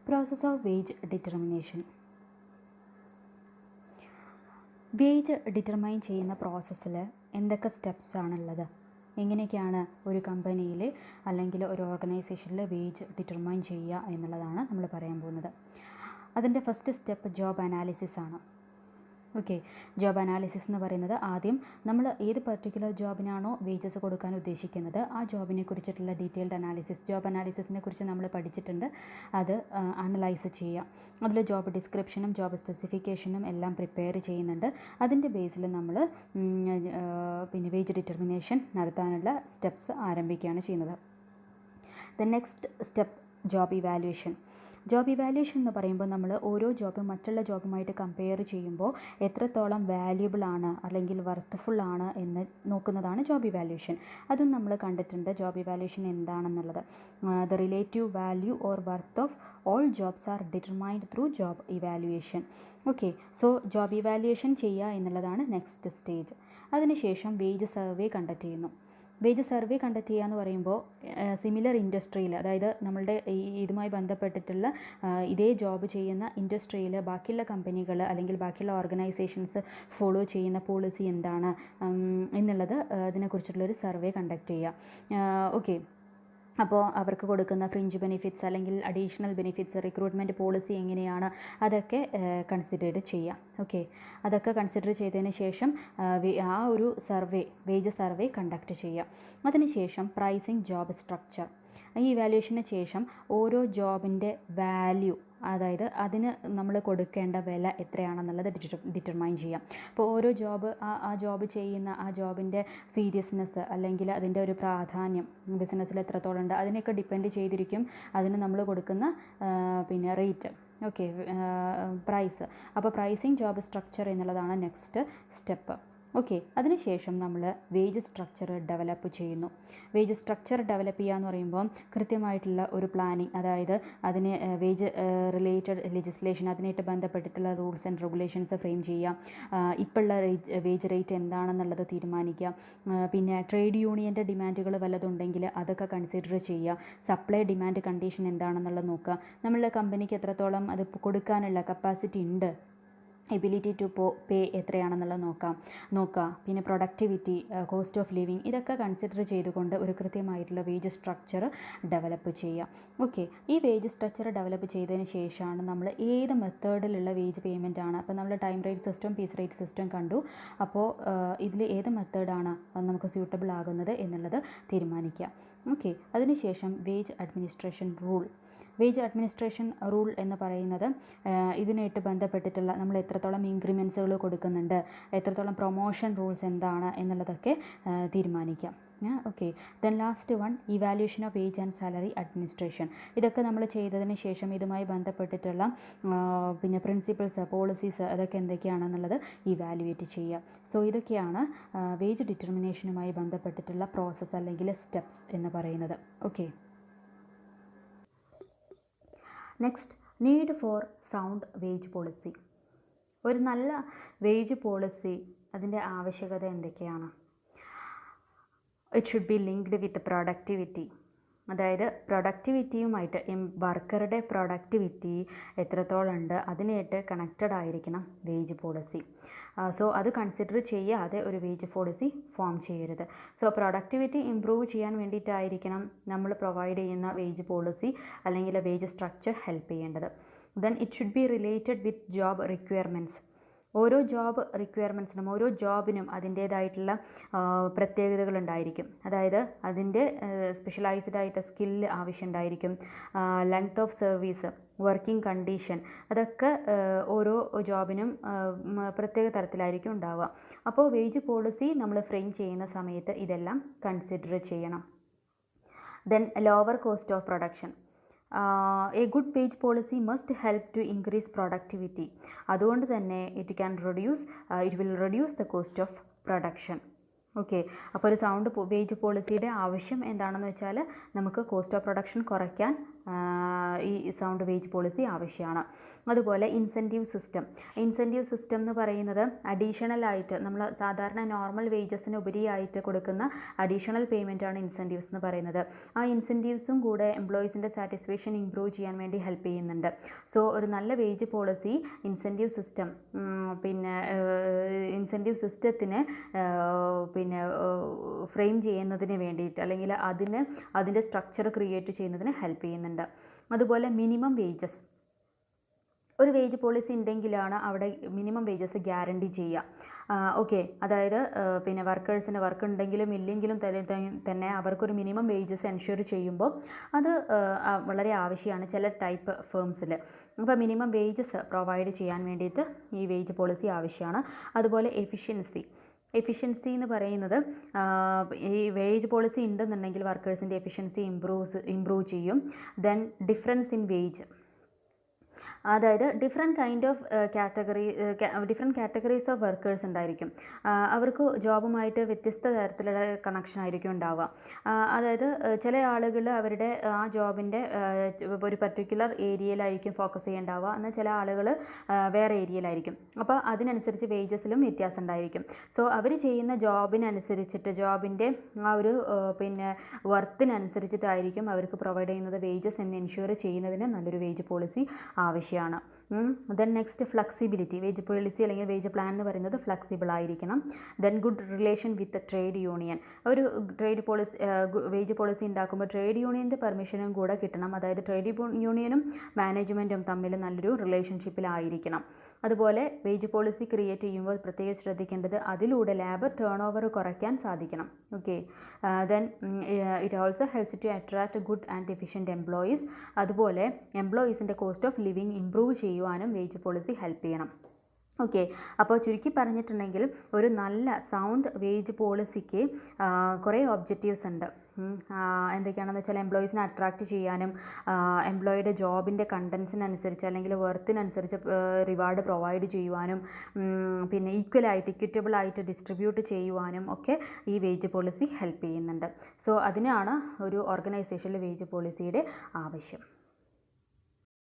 Process of wage determination. Wage determine ചെയ്യുന്ന പ്രോസസ്സിൽ എന്തൊക്കെ സ്റ്റെപ്സ് ആണുള്ളത്, എങ്ങനെയൊക്കെയാണ് ഒരു കമ്പനിയിൽ അല്ലെങ്കിൽ ഒരു ഓർഗനൈസേഷനിൽ വേജ് ഡിറ്റർമൈൻ ചെയ്യുക എന്നുള്ളതാണ് നമ്മൾ പറയാൻ പോകുന്നത്. അതിൻ്റെ ഫസ്റ്റ് സ്റ്റെപ്പ് ജോബ് അനാലിസിസ് ആണ്. ഓക്കെ, ജോബ് അനാലിസിസ് എന്ന് പറയുന്നത് ആദ്യം നമ്മൾ ഏത് പർട്ടിക്കുലർ ജോബിനാണോ വേജസ് കൊടുക്കാൻ ഉദ്ദേശിക്കുന്നത് ആ ജോബിനെ കുറിച്ചിട്ടുള്ള ഡീറ്റെയിൽഡ് അനാലിസിസ്, ജോബ് അനാലിസിസിനെ കുറിച്ച് നമ്മൾ പഠിച്ചിട്ടുണ്ട്. അത് അനലൈസ് ചെയ്യുക. അതിൽ ജോബ് ഡിസ്ക്രിപ്ഷനും ജോബ് സ്പെസിഫിക്കേഷനും എല്ലാം പ്രിപ്പയർ ചെയ്യുന്നുണ്ട്. അതിൻ്റെ ബേസിൽ നമ്മൾ പിന്നെ വേജ് ഡിറ്റർമിനേഷൻ നടത്താനുള്ള സ്റ്റെപ്സ് ആരംഭിക്കുകയാണ് ചെയ്യുന്നത്. The next step job evaluation. Job evaluation എന്ന് പറയുമ്പോൾ നമ്മൾ ഓരോ ജോബും മറ്റുള്ള ജോബുമായിട്ട് കമ്പയർ ചെയ്യുമ്പോൾ എത്രത്തോളം വാല്യുബിൾ ആണ് അല്ലെങ്കിൽ വർത്ത്ഫുൾ ആണ് എന്ന് നോക്കുന്നതാണ് ജോബ് ഇവാലുവേഷൻ. അതും നമ്മൾ കണ്ടിട്ടുണ്ട്. ജോബ് ഇവാലുവേഷൻ എന്താണെന്നുള്ളത്, the relative value or worth of all jobs are determined through job evaluation. Okay, so job evaluation ചെയ്യുക എന്നുള്ളതാണ് നെക്സ്റ്റ് സ്റ്റേജ്. അതിനുശേഷം വേജ് സർവേ കണ്ടക്ട് ചെയ്യുന്നു. വേജ് സർവേ കണ്ടക്ട് ചെയ്യുക എന്ന് പറയുമ്പോൾ സിമിലർ ഇൻഡസ്ട്രിയിൽ, അതായത് നമ്മളുടെ ഇതുമായി ബന്ധപ്പെട്ടിട്ടുള്ള ഇതേ ജോബ് ചെയ്യുന്ന ഇൻഡസ്ട്രിയിൽ ബാക്കിയുള്ള കമ്പനികൾ അല്ലെങ്കിൽ ബാക്കിയുള്ള ഓർഗനൈസേഷൻസ് ഫോളോ ചെയ്യുന്ന പോളിസി എന്താണ് എന്നുള്ളത് അതിനെക്കുറിച്ചിട്ടുള്ളൊരു സർവേ കണ്ടക്ട് ചെയ്യുക. ഓക്കെ, അപ്പോൾ അവർക്ക് കൊടുക്കുന്ന ഫ്രിഞ്ച് ബെനിഫിറ്റ്സ് അല്ലെങ്കിൽ അഡീഷണൽ ബെനിഫിറ്റ്സ്, റിക്രൂട്ട്മെൻറ്റ് പോളിസി എങ്ങനെയാണ്, അതൊക്കെ കൺസിഡർ ചെയ്യാം. ഓക്കെ, അതൊക്കെ കൺസിഡർ ചെയ്തതിന് ശേഷം ആ ഒരു സർവേ, വേജ് സർവേ കണ്ടക്ട് ചെയ്യാം. അതിനുശേഷം പ്രൈസിങ് ജോബ് സ്ട്രക്ചർ. ഈ ഇവാലുവേഷന് ശേഷം ഓരോ ജോബിൻ്റെ വാല്യൂ, അതായത് അതിന് നമ്മൾ കൊടുക്കേണ്ട വില എത്രയാണെന്നുള്ളത് ഡിറ്റർമൈൻ ചെയ്യാം. അപ്പോൾ ഓരോ ജോബ് ആ ജോബ് ചെയ്യുന്ന ആ ജോബിൻ്റെ സീരിയസ്നെസ് അല്ലെങ്കിൽ അതിൻ്റെ ഒരു പ്രാധാന്യം ബിസിനസ്സിൽ എത്രത്തോളം ഉണ്ട് അതിനെയൊക്കെ ഡിപ്പെൻഡ് ചെയ്തിരിക്കും അതിന് നമ്മൾ കൊടുക്കുന്ന പിന്നെ റേറ്റ്. Okay, price. അപ്പോൾ പ്രൈസിങ് ജോബ് സ്ട്രക്ചർ എന്നുള്ളതാണ് നെക്സ്റ്റ് സ്റ്റെപ്പ്. ഓക്കെ, അതിനുശേഷം നമ്മൾ വേജ് സ്ട്രക്ചർ ഡെവലപ്പ് ചെയ്യുന്നു. വേജ് സ്ട്രക്ചർ ഡെവലപ്പ് ചെയ്യുക എന്ന് പറയുമ്പോൾ കൃത്യമായിട്ടുള്ള ഒരു പ്ലാനിങ്, അതായത് അതിന് വേജ് റിലേറ്റഡ് ലെജിസ്ലേഷൻ, അതിനായിട്ട് ബന്ധപ്പെട്ടിട്ടുള്ള റൂൾസ് ആൻഡ് റെഗുലേഷൻസ് ഫ്രെയിം ചെയ്യുക. ഇപ്പോഴുള്ള വേജ് റേറ്റ് എന്താണെന്നുള്ളത് തീരുമാനിക്കുക. പിന്നെ ട്രേഡ് യൂണിയൻ്റെ ഡിമാൻഡുകൾ വല്ലതുണ്ടെങ്കിൽ അതൊക്കെ കൺസിഡർ ചെയ്യുക. സപ്ലൈ ഡിമാൻഡ് കണ്ടീഷൻ എന്താണെന്നുള്ളത് നോക്കുക. നമ്മളുടെ കമ്പനിക്ക് എത്രത്തോളം അത് കൊടുക്കാനുള്ള കപ്പാസിറ്റി ഉണ്ട്, എബിലിറ്റി ടു പേ എത്രയാണെന്നുള്ളത് നോക്കുക. പിന്നെ പ്രൊഡക്ടിവിറ്റി, കോസ്റ്റ് ഓഫ് ലിവിങ്, ഇതൊക്കെ കൺസിഡർ ചെയ്തുകൊണ്ട് ഒരു കൃത്യമായിട്ടുള്ള വേജ് സ്ട്രക്ചർ ഡെവലപ്പ് ചെയ്യുക. ഓക്കെ, ഈ വേജ് സ്ട്രക്ചർ ഡെവലപ്പ് ചെയ്തതിന് ശേഷമാണ് നമ്മൾ ഏത് മെത്തേഡിലുള്ള വേജ് പേയ്മെൻ്റ് ആണ്. അപ്പോൾ നമ്മൾ time rate system, piece rate system കണ്ടു. അപ്പോൾ ഇതിൽ ഏത് മെത്തേഡാണ് നമുക്ക് സ്യൂട്ടബിൾ ആകുന്നത് എന്നുള്ളത് തീരുമാനിക്കുക. ഓക്കെ, അതിനുശേഷം wage administration rule. Wage administration rule എന്ന് പറയുന്നത് ഇതിനായിട്ട് ബന്ധപ്പെട്ടിട്ടുള്ള നമ്മൾ എത്രത്തോളം ഇൻക്രിമെൻസുകൾ കൊടുക്കുന്നുണ്ട്, എത്രത്തോളം പ്രൊമോഷൻ റൂൾസ് എന്താണ് എന്നുള്ളതൊക്കെ തീരുമാനിക്കാം. Okay, then last one evaluation of wage and salary administration. ഇതൊക്കെ നമ്മൾ ചെയ്തതിന് ശേഷം ഇതുമായി ബന്ധപ്പെട്ടിട്ടുള്ള പിന്നെ പ്രിൻസിപ്പിൾസ്, പോളിസീസ്, അതൊക്കെ എന്തൊക്കെയാണെന്നുള്ളത് ഇവാലുവേറ്റ് ചെയ്യുക. സോ ഇതൊക്കെയാണ് വേജ് ഡിറ്റർമിനേഷനുമായി ബന്ധപ്പെട്ടിട്ടുള്ള പ്രോസസ്സ് അല്ലെങ്കിൽ സ്റ്റെപ്സ് എന്ന് പറയുന്നത്. Okay, next, need for sound wage policy. ഒരു നല്ല വേജ് പോളിസി, അതിൻ്റെ ആവശ്യകത എന്തൊക്കെയാണ്? It should B linked with productivity. അതായത് പ്രൊഡക്ടിവിറ്റിയുമായിട്ട് വർക്കറുടെ പ്രൊഡക്ടിവിറ്റി എത്രത്തോളം ഉണ്ട് അതിനായിട്ട് കണക്റ്റഡ് ആയിരിക്കണം വേജ് പോളിസി. സോ അത് കൺസിഡർ ചെയ്യാതെ ഒരു വേജ് പോളിസി ഫോം ചെയ്യരുത്. സോ പ്രൊഡക്ടിവിറ്റി ഇംപ്രൂവ് ചെയ്യാൻ വേണ്ടിയിട്ടായിരിക്കണം നമ്മൾ പ്രൊവൈഡ് ചെയ്യുന്ന വേജ് പോളിസി അല്ലെങ്കിൽ വേജ് സ്ട്രക്ചർ ഹെൽപ്പ് ചെയ്യേണ്ടത്. Then it should be related with job requirements. ഓരോ ജോബ് റിക്വയർമെൻറ്റ്സിനും ഓരോ ജോബിനും അതിൻ്റേതായിട്ടുള്ള പ്രത്യേകതകളുണ്ടായിരിക്കും. അതായത് അതിൻ്റെ സ്പെഷ്യലൈസ്ഡ് ആയിട്ട് സ്കില്ല് ആവശ്യമുണ്ടായിരിക്കും. Length of service, working condition, അതൊക്കെ ഓരോ ജോബിനും പ്രത്യേക തരത്തിലായിരിക്കും ഉണ്ടാവുക. അപ്പോൾ വേജ് പോളിസി നമ്മൾ ഫ്രെയിം ചെയ്യുന്ന സമയത്ത് ഇതെല്ലാം കൺസിഡർ ചെയ്യണം. Then lower cost of production. A good wage policy must help to increase productivity. അതുകൊണ്ട് തന്നെ it will reduce the cost of production. Okay, അപ്പോൾ ഒരു സൗണ്ട് വേജ് പോളിസിയുടെ ആവശ്യം എന്താണെന്ന് വെച്ചാൽ നമുക്ക് കോസ്റ്റ് ഓഫ് പ്രൊഡക്ഷൻ കുറയ്ക്കാൻ ഈ സൗണ്ട് വേജ് പോളിസി ആവശ്യമാണ്. അതുപോലെ ഇൻസെൻറ്റീവ് സിസ്റ്റം എന്ന് പറയുന്നത് അഡീഷണലായിട്ട് നമ്മൾ സാധാരണ നോർമൽ വേജസിന് ഉപരിയായിട്ട് കൊടുക്കുന്ന അഡീഷണൽ പേയ്മെൻറ്റാണ് ഇൻസെൻറ്റീവ്സ് എന്ന് പറയുന്നത്. ആ ഇൻസെൻറ്റീവ്സും കൂടെ എംപ്ലോയീസിൻ്റെ സാറ്റിസ്ഫാക്ഷൻ ഇംപ്രൂവ് ചെയ്യാൻ വേണ്ടി ഹെൽപ്പ് ചെയ്യുന്നുണ്ട്. സോ ഒരു നല്ല wage policy incentive system incentive സിസ്റ്റത്തിന് ഫ്രെയിം ചെയ്യുന്നതിന് വേണ്ടിയിട്ട് അല്ലെങ്കിൽ അതിൻ്റെ സ്ട്രക്ചർ ക്രിയേറ്റ് ചെയ്യുന്നതിന് ഹെൽപ്പ് ചെയ്യുന്നുണ്ട്. അതുപോലെ മിനിമം വേജസ്, ഒരു വേജ് പോളിസി ഉണ്ടെങ്കിലാണ് അവിടെ മിനിമം വേജസ് ഗ്യാരണ്ടി ചെയ്യുക. ഓക്കെ, അതായത് വർക്കേഴ്സിന് വർക്ക് ഉണ്ടെങ്കിലും ഇല്ലെങ്കിലും തന്നെ അവർക്കൊരു മിനിമം വേജസ് എൻഷുർ ചെയ്യുമ്പോൾ അത് വളരെ ആവശ്യമാണ് ചില ടൈപ്പ് ഫേംസിൽ. അപ്പോൾ മിനിമം വേജസ് പ്രൊവൈഡ് ചെയ്യാൻ വേണ്ടിയിട്ട് ഈ വേജ് പോളിസി ആവശ്യമാണ്. അതുപോലെ എഫിഷ്യൻസി എന്ന് പറയുന്നത് ഈ വേജ് പോളിസി ഉണ്ടെന്നുണ്ടെങ്കിൽ വർക്കേഴ്സിൻ്റെ എഫിഷ്യൻസി ഇംപ്രൂവ് ചെയ്യും. ദെൻ ഡിഫറൻസ് ഇൻ വേജ്, അതായത് ഡിഫറെൻറ്റ് കാറ്റഗറീസ് ഓഫ് വർക്കേഴ്സ് ഉണ്ടായിരിക്കും. അവർക്ക് ജോബുമായിട്ട് വ്യത്യസ്ത തരത്തിലുള്ള കണക്ഷൻ ആയിരിക്കും ഉണ്ടാവുക. അതായത് ചില ആളുകൾ അവരുടെ ആ ജോബിൻ്റെ ഒരു പർട്ടിക്കുലർ ഏരിയയിലായിരിക്കും ഫോക്കസ് ചെയ്യുന്നുണ്ടാവുക, എന്നാൽ ചില ആളുകൾ വേറെ ഏരിയയിലായിരിക്കും. അപ്പോൾ അതിനനുസരിച്ച് വേജസിലും വ്യത്യാസം ഉണ്ടായിരിക്കും. സോ അവർ ചെയ്യുന്ന ജോബിനനുസരിച്ചിട്ട് ജോബിൻ്റെ ആ ഒരു വർത്തിനനുസരിച്ചിട്ടായിരിക്കും അവർക്ക് പ്രൊവൈഡ് ചെയ്യുന്നത് വേജസ് എന്ന് എൻഷുർ ചെയ്യുന്നതിന് നല്ലൊരു വേജ് പോളിസി ആവശ്യമാണ്. Then next flexibility, wage policy അല്ലെങ്കിൽ വേജ് പ്ലാൻ എന്ന് പറയുന്നത് ഫ്ലെക്സിബിൾ ആയിരിക്കണം. Then good relation with trade union, ഒരു വേജ് പോളിസി ഉണ്ടാക്കുമ്പോൾ ട്രേഡ് യൂണിയൻ്റെ പെർമിഷനും കൂടെ കിട്ടണം. അതായത് ട്രേഡ് യൂണിയനും മാനേജ്മെൻറ്റും തമ്മിൽ നല്ലൊരു റിലേഷൻഷിപ്പിലായിരിക്കണം. അതുപോലെ വേജ് പോളിസി ക്രിയേറ്റ് ചെയ്യുമ്പോൾ പ്രത്യേകം ശ്രദ്ധിക്കേണ്ടത് അതിലൂടെ ലേബർ ടേൺ ഓവർ കുറയ്ക്കാൻ സാധിക്കണം. Okay, then it also helps to attract good and efficient employees. അതുപോലെ എംപ്ലോയീസിൻ്റെ കോസ്റ്റ് ഓഫ് ലിവിങ് ഇംപ്രൂവ് ചെയ്യുവാനും വേജ് പോളിസി ഹെൽപ്പ് ചെയ്യണം. ഓക്കെ, അപ്പോൾ ചുരുക്കി പറഞ്ഞിട്ടുണ്ടെങ്കിൽ ഒരു നല്ല സൗണ്ട് വേജ് പോളിസിക്ക് കുറേ ഒബ്ജക്റ്റീവ്സ് ഉണ്ട്. എന്തൊക്കെയാണെന്ന് വെച്ചാൽ എംപ്ലോയീസിനെ അട്രാക്റ്റ് ചെയ്യാനും എംപ്ലോയിയുടെ ജോബിൻ്റെ കണ്ടൻസിനനുസരിച്ച് അല്ലെങ്കിൽ വർത്തിനനുസരിച്ച് റിവാർഡ് പ്രൊവൈഡ് ചെയ്യുവാനും പിന്നെ ഇക്വറ്റബിൾ ആയിട്ട് ഡിസ്ട്രിബ്യൂട്ട് ചെയ്യുവാനും ഒക്കെ ഈ വേജ് പോളിസി ഹെൽപ്പ് ചെയ്യുന്നുണ്ട്. സോ അതിനാണ് ഒരു ഓർഗനൈസേഷനിൽ വേജ് പോളിസിയുടെ ആവശ്യം.